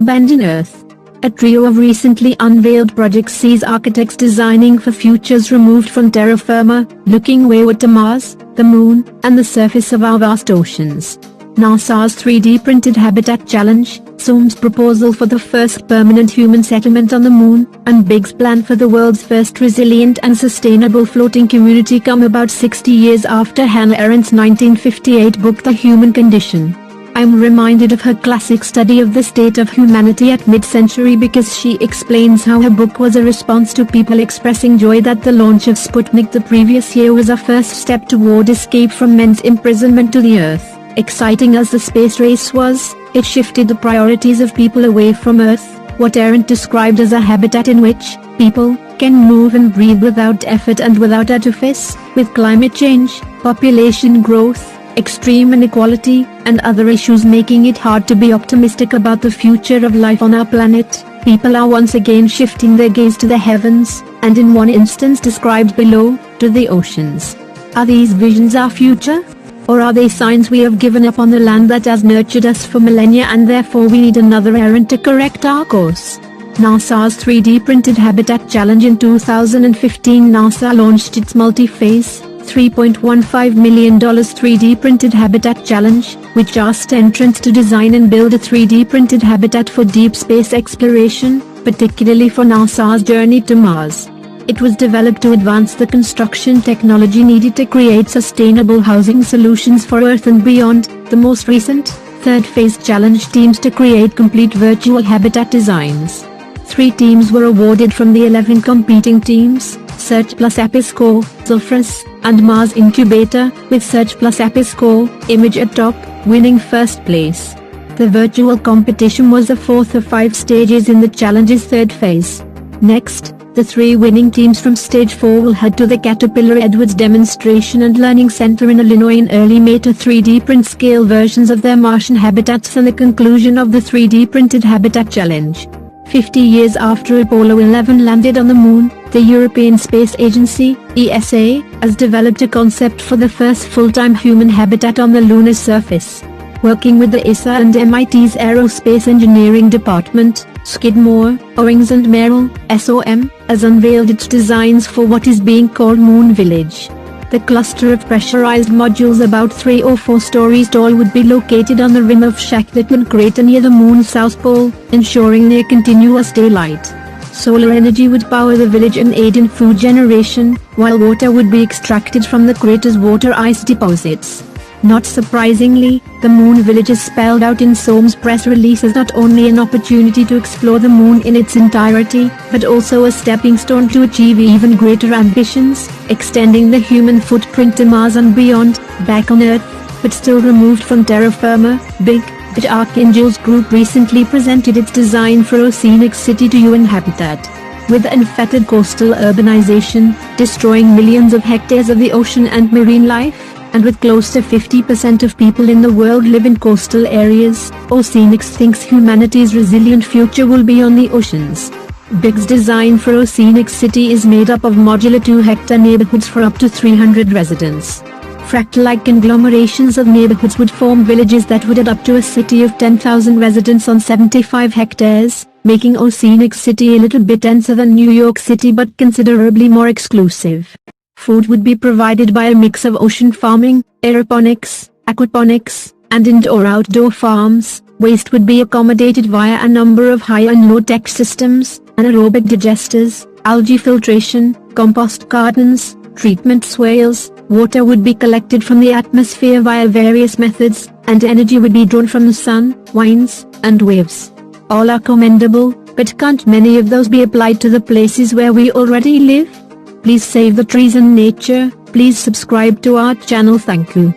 Abandoned Earth. A trio of recently unveiled projects sees architects designing for futures removed from terra firma, looking wayward to Mars, the Moon, and the surface of our vast oceans. NASA's 3D Printed Habitat Challenge, SOM's proposal for the first permanent human settlement on the Moon, and Big's plan for the world's first resilient and sustainable floating community come about 60 years after Hannah Arendt's 1958 book The Human Condition. I'm reminded of her classic study of the state of humanity at mid-century because she explains how her book was a response to people expressing joy that the launch of Sputnik the previous year was a first step toward escape from men's imprisonment to the Earth. Exciting as the space race was, it shifted the priorities of people away from Earth, what Arendt described as a habitat in which people can move and breathe without effort and without artifice. With climate change, population growth, extreme inequality, and other issues making it hard to be optimistic about the future of life on our planet, people are once again shifting their gaze to the heavens, and in one instance described below, to the oceans. Are these visions our future? Or are they signs we have given up on the land that has nurtured us for millennia and therefore we need another Arendt to correct our course? NASA's 3D Printed Habitat Challenge. In 2015, NASA launched its multi-phase, $3.15 million 3D Printed Habitat Challenge, which asked entrants to design and build a 3D printed habitat for deep space exploration, particularly for NASA's journey to Mars. It was developed to advance the construction technology needed to create sustainable housing solutions for Earth and beyond. The most recent, third phase challenge teams to create complete virtual habitat designs. 3 teams were awarded from the 11 competing teams, Search plus APISCO, Zephyrus, and Mars Incubator, with Search plus APISCO, Image at top, winning first place. The virtual competition was the fourth of 5 stages in the challenge's third phase. Next, the 3 winning teams from Stage 4 will head to the Caterpillar Edwards Demonstration and Learning Center in Illinois in early May to 3D print scale versions of their Martian habitats and the conclusion of the 3D Printed Habitat Challenge. 50 years after Apollo 11 landed on the Moon, the European Space Agency, ESA, has developed a concept for the first full-time human habitat on the lunar surface. Working with the ESA and MIT's Aerospace Engineering Department, Skidmore, Owings and Merrill, SOM, has unveiled its designs for what is being called Moon Village. The cluster of pressurized modules about 3 or 4 stories tall would be located on the rim of Shackleton crater near the Moon's south pole, ensuring near continuous daylight. Solar energy would power the village and aid in food generation, while water would be extracted from the crater's water ice deposits. Not surprisingly, the Moon Village is spelled out in SOM's press release as not only an opportunity to explore the Moon in its entirety, but also a stepping stone to achieve even greater ambitions, extending the human footprint to Mars and beyond. Back on Earth, but still removed from terra firma, Big Archangels Group recently presented its design for Oceanic City to UN Habitat. With unfettered coastal urbanization, destroying millions of hectares of the ocean and marine life, and with close to 50% of people in the world live in coastal areas, Oceanics thinks humanity's resilient future will be on the oceans. Big's design for Oceanic City is made up of modular 2-hectare neighborhoods for up to 300 residents. Fractal-like conglomerations of neighborhoods would form villages that would add up to a city of 10,000 residents on 75 hectares, making Oceanic City a little bit denser than New York City but considerably more exclusive. Food would be provided by a mix of ocean farming, aeroponics, aquaponics, and indoor-outdoor farms. Waste would be accommodated via a number of high and low-tech systems, anaerobic digesters, algae filtration, compost gardens, treatment swales. Water would be collected from the atmosphere via various methods, and energy would be drawn from the sun, winds, and waves. All are commendable, but can't many of those be applied to the places where we already live? Please save the trees and nature. Please subscribe to our channel. Thank you.